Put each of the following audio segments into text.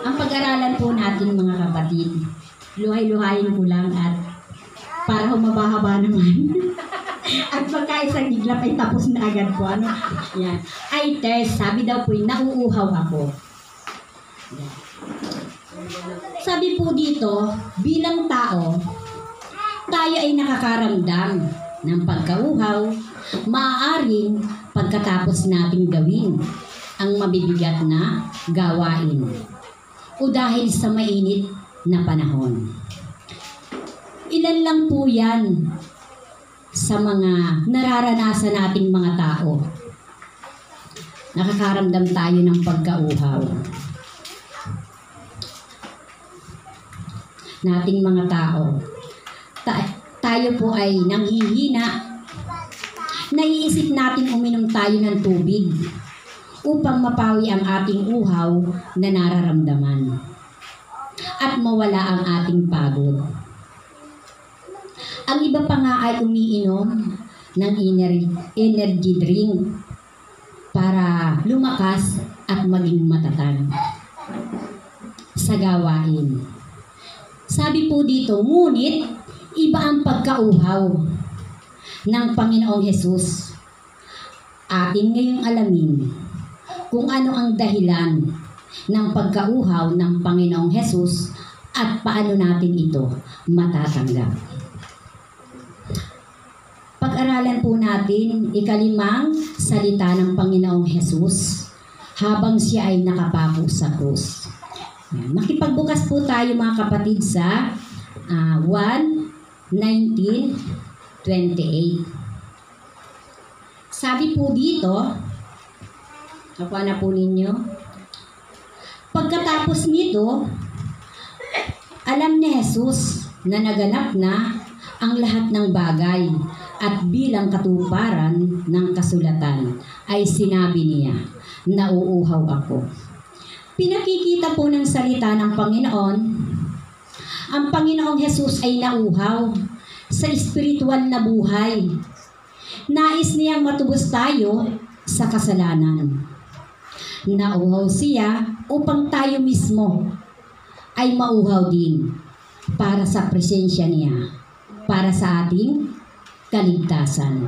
Ang pag-aralan po natin mga kapatid, luhay-luhayin ko lang at para humaba-haba naman. At pagka isang iglap ay tapos na agad po. Ano? Yan. Ay, test, sabi daw po, nauuhaw ako. Yan. Sabi po dito, bilang tao, tayo ay nakakaramdam ng pagkauhaw, maaaring pagkatapos nating gawin ang mabibigat na gawain o dahil sa mainit na panahon. Ilan lang po yan sa mga nararanasan nating mga tao. Nakakaramdam tayo ng pagkauhaw. Nating mga tao. Tayo po ay nanghihina. Naiisip natin uminom tayo ng tubig upang mapawi ang ating uhaw na nararamdaman at mawala ang ating pagod. Ang iba pa nga ay umiinom ng energy drink para lumakas at maging matatag sa gawain. Sabi po dito, ngunit iba ang pagkauhaw ng Panginoong Hesus. Atin ngayong alamin kung ano ang dahilan ng pagkauhaw ng Panginoong Hesus at paano natin ito matatanggap. Pag-aralan po natin ikalimang salita ng Panginoong Hesus habang siya ay nakapako sa krus. Makipagbukas po tayo mga kapatid sa 1:19-28. Sabi po dito, nakuha na po ninyo, pagkatapos nito, alam ni Jesus na naganap na ang lahat ng bagay at bilang katuparan ng kasulatan ay sinabi niya, nauuhaw ako. Pinakikita po ng salita ng Panginoon, ang Panginoong Hesus ay nauuhaw sa espiritual na buhay. Nais niyang matubos tayo sa kasalanan. Nauuhaw siya upang tayo mismo ay mauhaw din para sa presensya niya, para sa ating kaligtasan.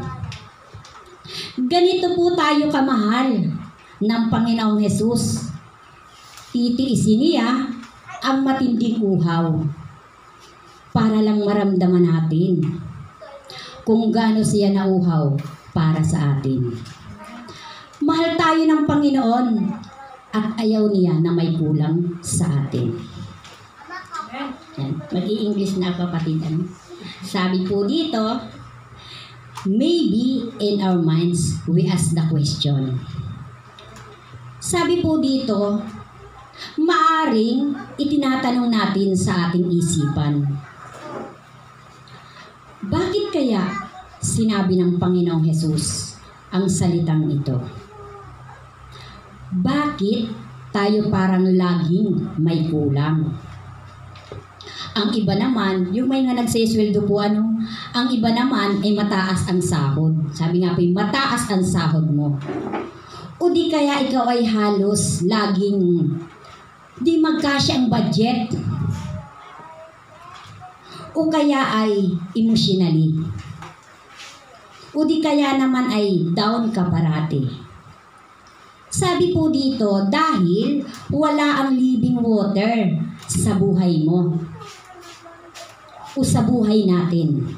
Ganito po tayo kamahal ng Panginoong Hesus. Titiisin niya ang matinding uhaw para lang maramdaman natin kung gaano siya nauhaw para sa atin. Mahal tayo ng Panginoon at ayaw niya na may kulang sa atin. Mag-i-English na ako, kapatid. Sabi po dito, maybe in our minds we ask the question. Sabi po dito, maaring itinatanong natin sa ating isipan, bakit kaya sinabi ng Panginoong Hesus ang salitang ito? Bakit tayo parang laging may kulang? Ang iba naman, yung may nga nagsisweldo po ang iba naman ay mataas ang sahod. Sabi nga po, mataas ang sahod mo. O di kaya ikaw ay halos laging di magkasya ang budget. O kaya ay emotionally. O di kaya naman ay down ka parati. Sabi po dito, dahil wala ang living water sa buhay mo. O sa buhay natin.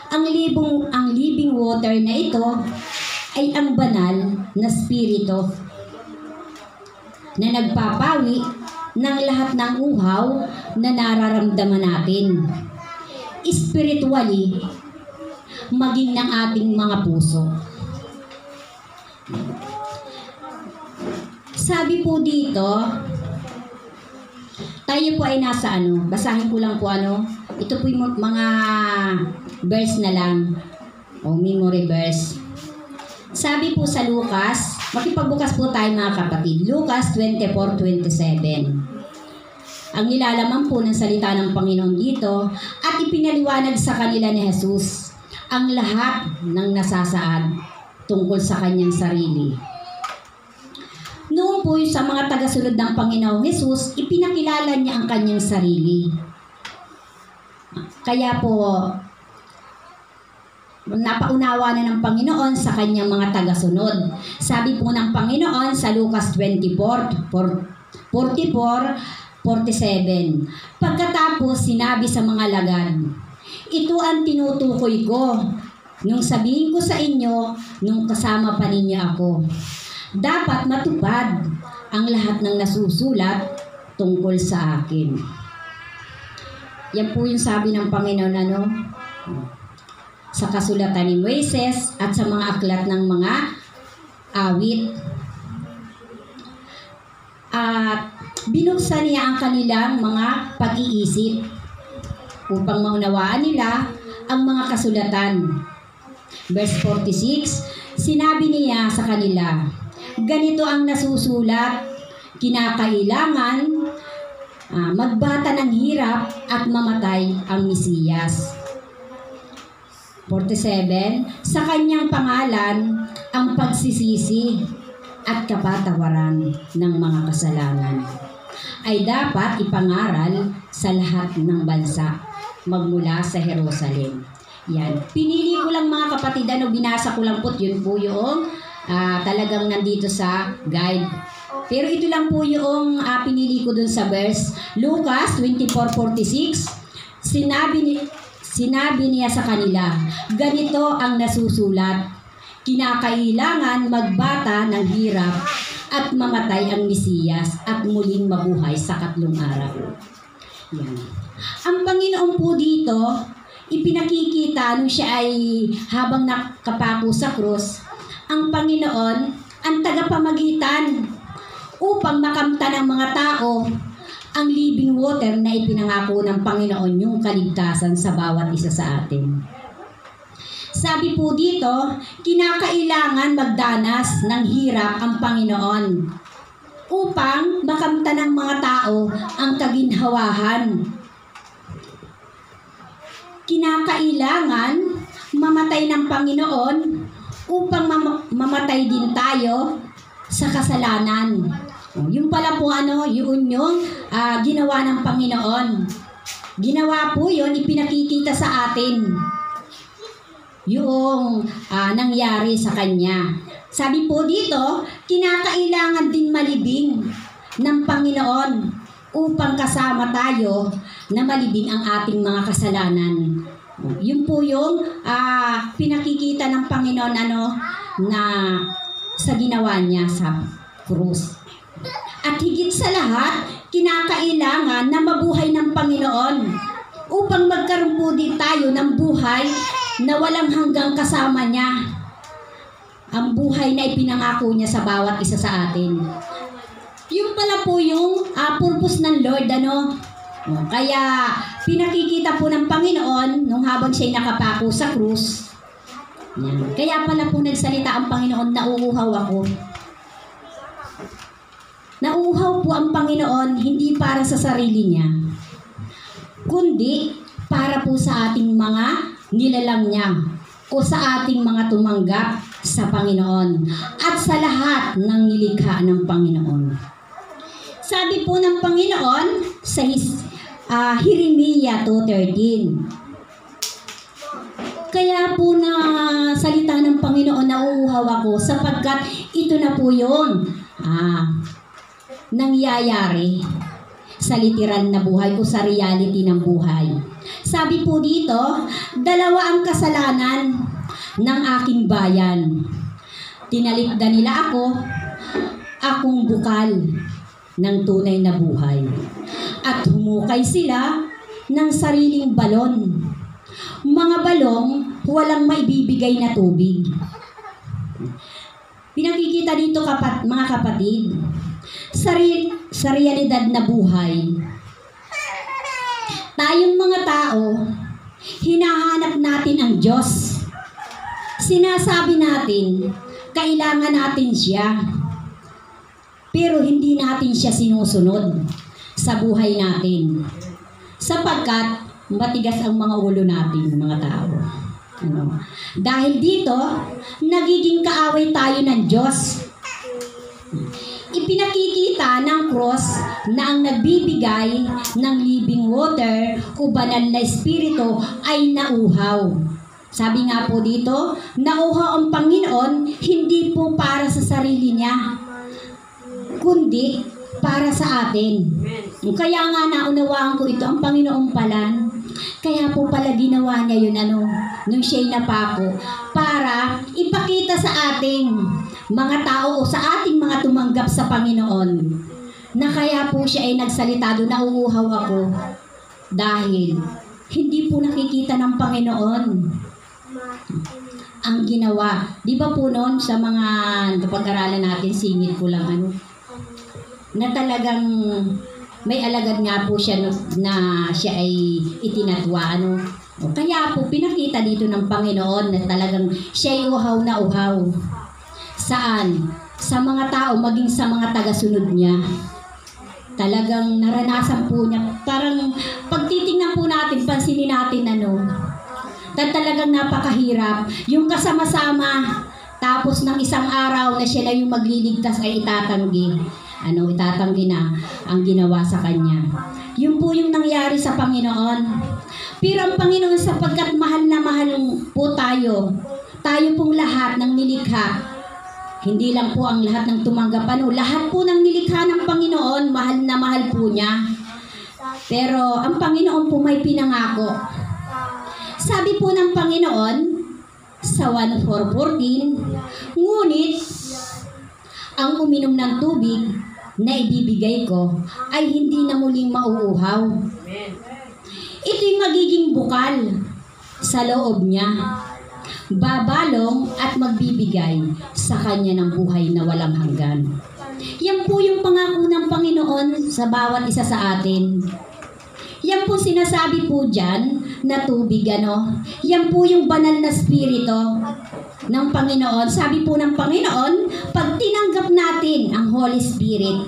Ang living water na ito ay ang banal na spirito na nagpapawi ng lahat ng uhaw na nararamdaman natin. Spiritually, maging ng ating mga puso. Sabi po dito, tayo po ay nasa basahin ko lang po ito po yung mga verse na lang, o memory verse. Sabi po sa Lucas, makipagbukas po tayo mga kapatid, Lucas 24:27. Ang nilalaman po ng salita ng Panginoon dito, at ipinaliwanag sa kanila ni Jesus ang lahat ng nasasaad tungkol sa kanyang sarili. Noon po sa mga tagasunod ng Panginoong Hesus, ipinakilala niya ang kanyang sarili. Kaya po, napaunawa na ng Panginoon sa kanyang mga tagasunod. Sabi po ng Panginoon sa Lucas 24:44, 47. Pagkatapos sinabi sa mga lagad, ito ang tinutukoy ko nung sabihin ko sa inyo nung kasama pa ninyo ako. Dapat matupad ang lahat ng nasusulat tungkol sa akin. Yan po yung sabi ng Panginoon sa kasulatan ni Moises at sa mga aklat ng mga awit. At binuksan niya ang kanilang mga pag-iisip upang maunawaan nila ang mga kasulatan. Verse 46, sinabi niya sa kanila, ganito ang nasusulat, kinakailangan magbata ng hirap at mamatay ang Mesiyas. 47, sa kanyang pangalan ang pagsisisi at kapatawaran ng mga kasalanan ay dapat ipangaral sa lahat ng bansa magmula sa Jerusalem. Yan. Pinili ko lang mga kapatid, binasa ko lang po, yun po yung talagang nandito sa guide. Pero ito lang po yung pinili ko dun sa verse. Lucas 24:46, sinabi niya sa kanila, ganito ang nasusulat, kinakailangan magbata ng hirap at mamatay ang Mesiyas at muling mabuhay sa 3 araw. Yan. Ang Panginoon po dito, ipinakikita nung siya ay habang nakapako sa krus, ang Panginoon ang tagapamagitan upang makamtan ng mga tao ang living water na ipinangako ng Panginoon, yung kaligtasan sa bawat isa sa atin. Sabi po dito, kinakailangan magdanas ng hirap ang Panginoon upang makamtan ng mga tao ang kaginhawahan. Kinakailangan mamatay ng Panginoon upang mamatay din tayo sa kasalanan. Yung pala po yun yung ginawa ng Panginoon. Ginawa po yun, ipinakikita sa atin yung nangyari sa Kanya. Sabi po dito, kinakailangan din malibing ng Panginoon upang kasama tayo na malibing ang ating mga kasalanan. Yun po yung pinakikita ng Panginoon na sa ginawa niya sa krus. At higit sa lahat, kinakailangan na mabuhay ng Panginoon upang magkaroon po din tayo ng buhay na walang hanggang kasama niya. Ang buhay na ipinangako niya sa bawat isa sa atin. Yung pala po yung purpose ng Lord, Kaya pinakikita po ng Panginoon nung habang siya'y nakapako sa krus. Yan. Kaya pala po nagsalita ang Panginoon, nauuhaw ako. Nauuhaw po ang Panginoon hindi para sa sarili niya, kundi para po sa ating mga nilalang niya o sa ating mga tumanggap sa Panginoon at sa lahat ng nilikha ng Panginoon. Sabi po ng Panginoon sa Jeremiah 2:13, kaya po na salita ng Panginoon, nauuhaw ako sapagkat ito na po yun nangyayari sa literal na buhay o sa reality ng buhay. Sabi po dito, 2 ang kasalanan ng aking bayan. Tinalikdan nila akong bukal ng tunay na buhay. At humukay sila ng sariling balon. Mga balong walang maibibigay na tubig. Pinakikita dito mga kapatid, sa realidad na buhay, tayong mga tao, hinahanap natin ang Diyos. Sinasabi natin, kailangan natin siya. Pero hindi natin siya sinusunod sa buhay natin. Sapagkat matigas ang mga ulo natin, mga tao. Dahil dito, nagiging kaaway tayo ng Diyos. Ipinakikita ng cross na ang nagbibigay ng living water o banal na espiritu ay nauhaw. Sabi nga po dito, nauhaw ang Panginoon hindi po para sa sarili niya, kundi para sa atin. Kaya nga naunawaan ko ito, ang Panginoon pala, kaya po pala ginawa niya yun nung siya'y napako, para ipakita sa ating mga tao o sa ating mga tumanggap sa Panginoon na kaya po siya ay nagsalita doon, nauuhaw ako dahil hindi po nakikita ng Panginoon ang ginawa. Di ba po noon sa mga pag-aralan natin, singit ko lang na talagang may alagad nga po siya na siya ay itinatwa kaya po pinakita dito ng Panginoon na talagang siya ay uhaw na uhaw. Saan? Sa mga tao, maging sa mga tagasunod niya. Talagang naranasan po niya. Parang pagtitingnan po natin, pansinin natin talagang napakahirap. Yung kasama-sama, tapos ng isang araw na siya na yung magliligtas ay itatanggi. Itatanggi na ang ginawa sa kanya. Yun po yung nangyari sa Panginoon. Pero ang Panginoon, sapagkat mahal na mahal po tayo pong lahat ng nilikha, hindi lang po ang lahat ng tumanggap, lahat po ng nilikha ng Panginoon, mahal na mahal po niya. Pero ang Panginoon po may pinangako. Sabi po ng Panginoon sa 1:4:14, ngunit ang uminom ng tubig na ibibigay ko ay hindi na muling mauuhaw. Ito'y magiging bukal sa loob niya, babalong at magbibigay sa kanya ng buhay na walang hanggan. Yan po yung pangako ng Panginoon sa bawat isa sa atin. Yan po sinasabi po dyan na tubig, Yan po yung banal na spirito ng Panginoon. Sabi po ng Panginoon, pag tinanggap natin ang Holy Spirit,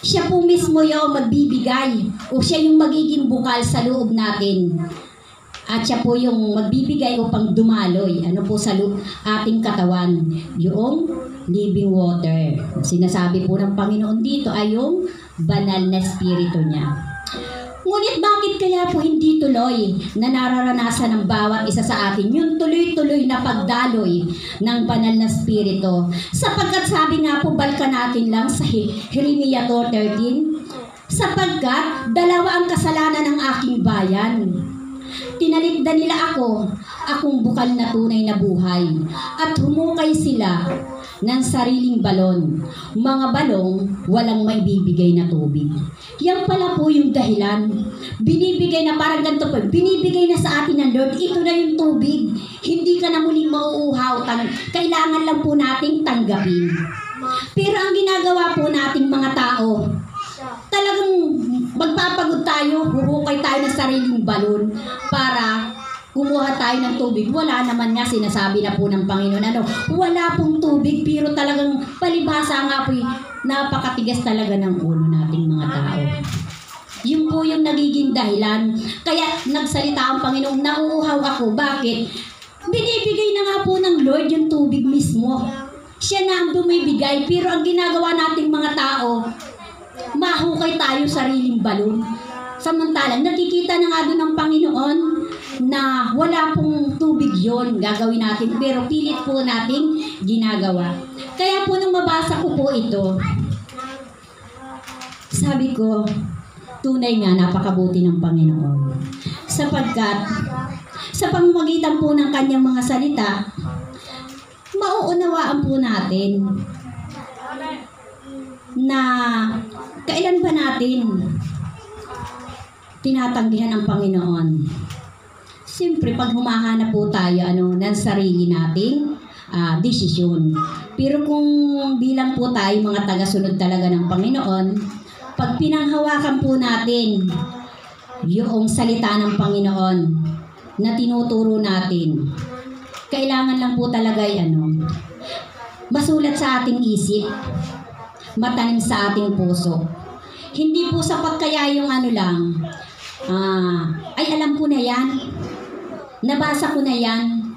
siya po mismo yung magbibigay o siya yung magiging bukal sa loob natin. At siya po yung magbibigay upang dumaloy po sa ating katawan, yung living water. Sinasabi po ng Panginoon dito ay yung banal na spirito niya. Ngunit bakit kaya po hindi tuloy na nararanasan ng bawat isa sa atin yung tuloy-tuloy na pagdaloy ng banal na spirito? Sapagkat sabi nga po, balkan natin lang sa Jeremiah 4:13, sapagkat dalawa ang kasalanan ng aking bayan. Tinalikdan nila akong bukal na tunay na buhay, at humukay sila ng sariling balon, mga balong walang maibibigay na tubig. Yan pala po yung dahilan. Binibigay na parang ganito po, binibigay na sa atin ng Lord, ito na yung tubig. Hindi ka na muling mauuhaw, kailangan lang po nating tanggapin. Pero ang ginagawa po nating mga tao, talagang magpapagod tayo, huhukay tayo ng sariling balon para kumuha tayo ng tubig. Wala naman nga, sinasabi na po ng Panginoon, wala pong tubig, pero talagang palibhasa nga po, napakatigas talaga ng ulo nating mga tao. Yun po yung nagiging dahilan. Kaya nagsalita ang Panginoon, nauuhaw ako. Bakit? Binibigay na nga po ng Lord yung tubig mismo. Siya na ang bumibigay, pero ang ginagawa nating mga tao, mahukay tayo sariling balon. Samantalang nakikita na nga doon ng Panginoon na wala pong tubig yon gagawin natin, pero pilit po nating ginagawa. Kaya po nung mabasa ko po ito, sabi ko, tunay nga napakabuti ng Panginoon. Sapagkat sa pamamagitan po ng kanyang mga salita, mauunawaan po natin na kailan ba natin tinatanggihan ang Panginoon. Siyempre, pag humahanap po tayo ng sarili nating desisyon. Pero kung bilang po tayo mga tagasunod talaga ng Panginoon, pag pinanghawakan po natin yung salita ng Panginoon na tinuturo natin, kailangan lang po talaga masulat sa ating isip, matanim sa ating puso. Hindi po sapat kaya yung ay alam ko na yan, nabasa ko na yan.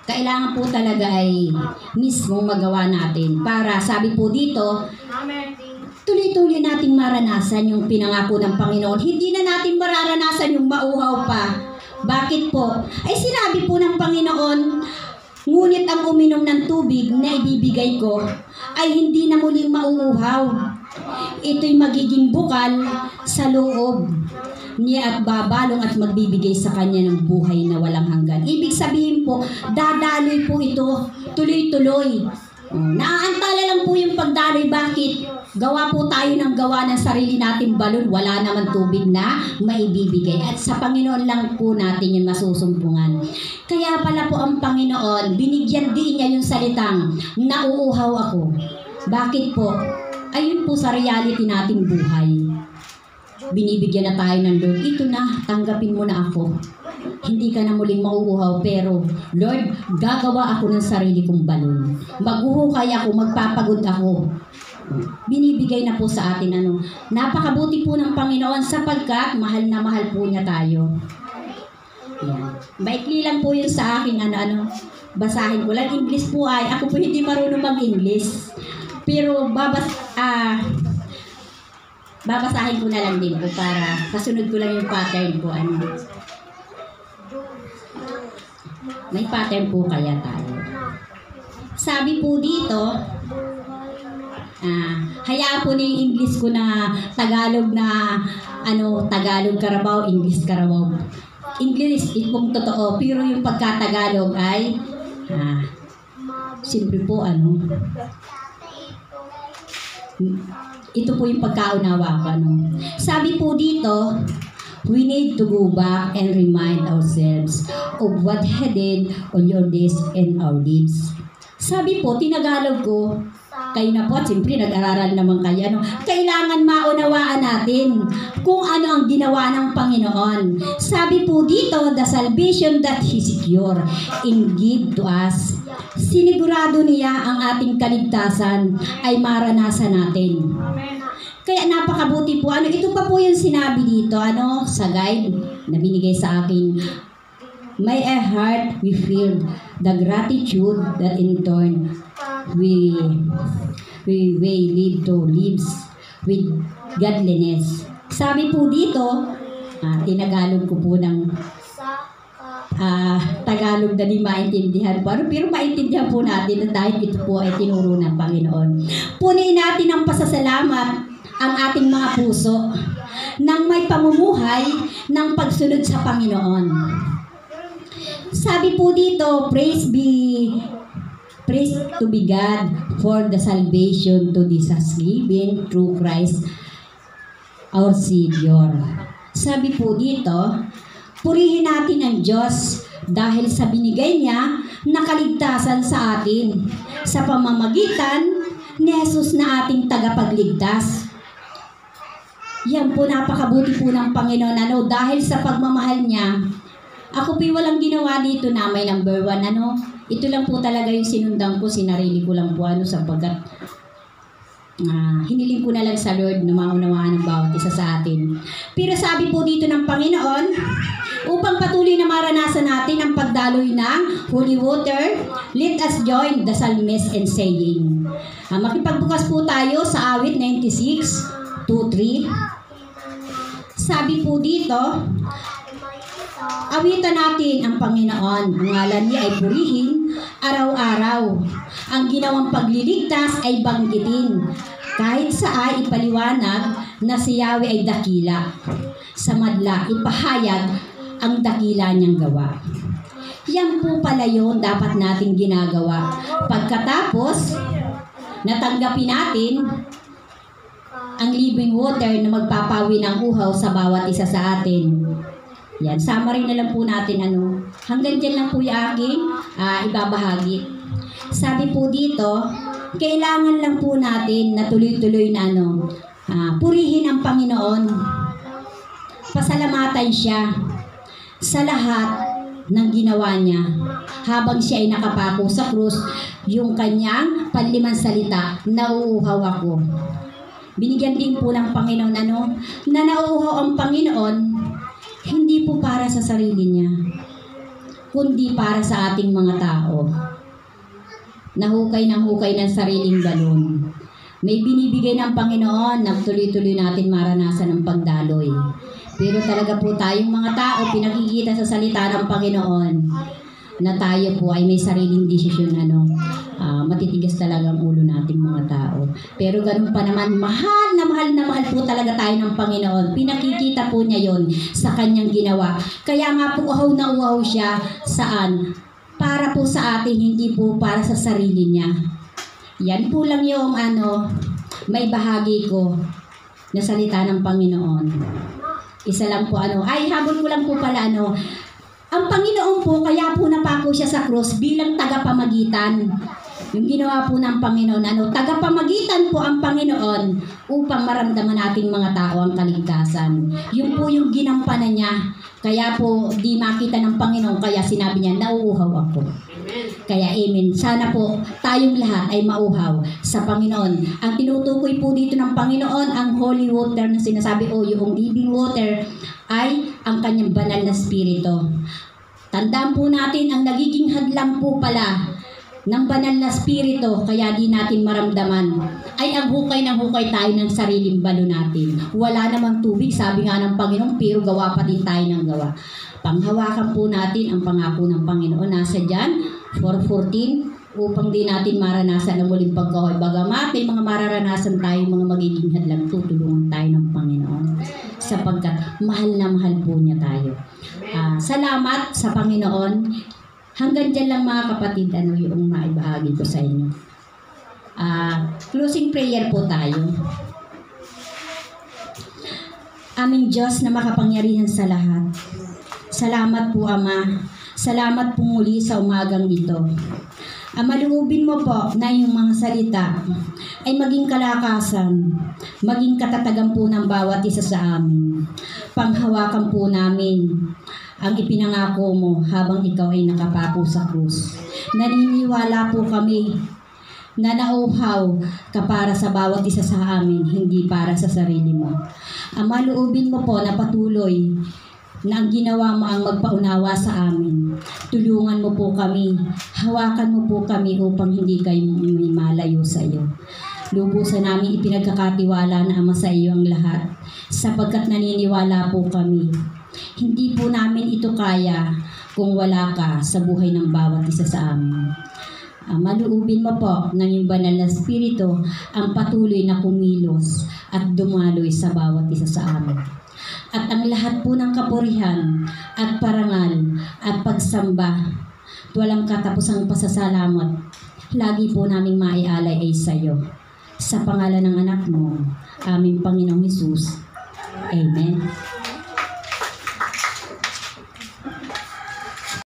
kailangan po talaga ay mismo magawa natin para, sabi po dito, tuloy-tuloy nating maranasan yung pinangako ng Panginoon. Hindi na natin mararanasan yung mauhaw pa. Bakit po? Ay sinabi po ng Panginoon, ngunit ang uminom ng tubig na ibibigay ko ay hindi na muling mauuhaw. Ito'y magiging bukal sa loob niya at babalong at magbibigay sa kanya ng buhay na walang hanggan. Ibig sabihin po, dadaloy po ito, tuloy-tuloy. Naaantala lang po yung pagdaloy. Bakit? Gawa po tayo ng gawa ng sarili nating balon, wala naman tubig na maibibigay. At sa Panginoon lang po natin yung masusumpungan. Kaya pala po ang Panginoon, binigyan din niya yung salitang, nauuhaw ako. Bakit po? Ayun po sa reality nating buhay. Binibigyan na tayo ng Lord, ito na, tanggapin mo na ako. Hindi ka na muling mauuhaw, pero Lord, gagawa ako ng sarili kong balon. Maghuhukay ako, magpapagod ako. Binibigay na po sa atin napakabuti po ng Panginoon sapagkat mahal na mahal po niya tayo. Yan. Maikli lang po yun sa akin, basahin ko lang. English po ay, ako po hindi marunong mag-English. Pero babasahin ko na lang din po para kasunod ko lang yung pattern ko. May pattern po kaya tayo. Sabi po dito, hayaan po na yung English ko na Tagalog na Tagalog Carabao, English Carabao. English, itong totoo, pero yung pagka-Tagalog ay simple po ito po yung pagkaunawa ko. Sabi po dito, we need to go back and remind ourselves of what He did on your days and our lives. Sabi po, tinagalog ko, kayo na po, at siyempre nag-araral naman kayo. Kailangan maunawaan natin kung ano ang ginawa ng Panginoon. Sabi po dito, the salvation that He secured and give to us. Sinigurado niya ang ating kaligtasan ay maranasan natin. Kaya napakabuti po. Ito pa po yung sinabi dito, sa guide na binigay sa akin. May a heart we feel the gratitude that in turn we live to lives with godliness. Sabi po dito, tinagalog ko po ng Tagalog na di maintindihan po. Pero maintindihan po natin dahil ito po ay tinuro ng Panginoon. Punin natin ang pasasalamat ang ating mga puso nang may pamumuhay ng pagsunod sa Panginoon. Sabi po dito, praise to be God for the salvation to this us given through Christ our Savior. Sabi po dito, purihin natin ang Diyos dahil sa binigay niya na kaligtasan sa atin sa pamamagitan ni Jesus na ating tagapagligtas. Yan po, napakabuti po ng Panginoon. Dahil sa pagmamahal niya, ako po walang ginawa dito na may number 1. Ito lang po talaga yung sinundan ko, sinarili ko lang po sapagkat hiniling ko na lang sa Lord na maunawaan ng bawat isa sa atin. Pero sabi po dito ng Panginoon, upang patuloy na maranasan natin ang pagdaloy ng holy water, let us join the psalmist in saying. Makipagbukas po tayo sa awit 96:2-3. Sabi po dito, awitan natin ang Panginoon. Ang ngalan niya ay purihin araw-araw. Ang ginawang pagliligtas ay banggitin. Kahit sa ay ipaliwanag na si Yahweh ay dakila. Sa madla, ipahayag ang dakila niyang gawa. Yan po pala yun dapat natin ginagawa. Pagkatapos, natanggapin natin ang living water na magpapawi ng uhaw sa bawat isa sa atin. Yan, summary na lang po natin hanggang dyan lang po yung aking ibabahagi. Sabi po dito, kailangan lang po natin na tuloy-tuloy na purihin ang Panginoon. Pasalamatan siya sa lahat ng ginawa niya. Habang siya ay nakapako sa krus, yung kanyang panlimang salita, nauuhaw ako. Binigyan din po ng Panginoon na nauuhaw ang Panginoon, hindi po para sa sarili niya. kundi para sa ating mga tao. Nahukay ng sariling balon. May binibigay ng Panginoon na tuloy-tuloy natin maranasan ng pagdaloy. Pero talaga po tayong mga tao, pinakikita sa salita ng Panginoon na tayo po ay may sariling desisyon, matitigas talaga ang ulo nating mga tao. Pero ganun pa naman, mahal na mahal po talaga tayo ng Panginoon. Pinakikita po niya yon sa kanyang ginawa. Kaya nga po uhaw na uhaw siya, saan? Para po sa atin, hindi po para sa sarili niya. Yan po lang yung may bahagi ko na salita ng Panginoon. Isa lang po habol ko lang po pala ang Panginoon po, kaya po napako siya sa krus bilang tagapamagitan. Yung ginawa po ng Panginoon, tagapamagitan po ang Panginoon upang maramdaman nating mga tao ang kaligtasan. Yun po yung ginampanan niya. Kaya po, di makita ng Panginoon, kaya sinabi niya, nauuhaw ako. Kaya amen. Sana po tayong lahat ay mauhaw sa Panginoon. Ang tinutukoy po dito ng Panginoon, ang holy water na sinasabi yung living water ay ang kanyang banal na spirito. Tandaan po natin, ang nagiging hadlang po pala ng banal na spirito, kaya di natin maramdaman, ay ang hukay tayo ng sariling balo natin. Wala namang tubig, sabi nga ng Panginoon, pero gawa pa din tayo ng gawa. Panghawakan po natin ang pangako ng Panginoon. Nasa dyan, 4:14, upang di natin maranasan ang muling pagkahoy. Bagamat may mga mararanasan tayo, mga magiging hadlang, tutulungan tayo ng Panginoon. Sapagkat mahal na mahal po niya tayo. Salamat sa Panginoon. Hanggang dyan lang mga kapatid, yung maibahagi ko sa inyo. Closing prayer po tayo. Aming Diyos na makapangyarihan sa lahat. Salamat po, Ama. Salamat po muli sa umagang ito. Maluubin mo po na yung mga salita ay maging kalakasan, maging katatagan po ng bawat isa sa amin. Panghawakan po namin ang ipinangako mo habang ikaw ay nakapako sa krus. Naniniwala po kami na nauhaw ka para sa bawat isa sa amin, hindi para sa sarili mo. Maluubin mo po na patuloy na ang ginawa mo ang magpaunawa sa amin. Tulungan mo po kami, hawakan mo po kami upang hindi kayo may malayo sa iyo. Lubusan namin ipinagkakatiwala na Ama sa iyo ang lahat, sapagkat naniniwala po kami. Hindi po namin ito kaya kung wala ka sa buhay ng bawat isa sa amin. Maluubin mo po ng iyong banal na spirito ang patuloy na kumilos at dumaloy sa bawat isa sa amin. At ang lahat po ng kapurihan at parangal at pagsamba, walang katapusang pasasalamat, lagi po naming maialay ay sa iyo. Sa pangalan ng anak mo, aming Panginoong Hesus. Amen.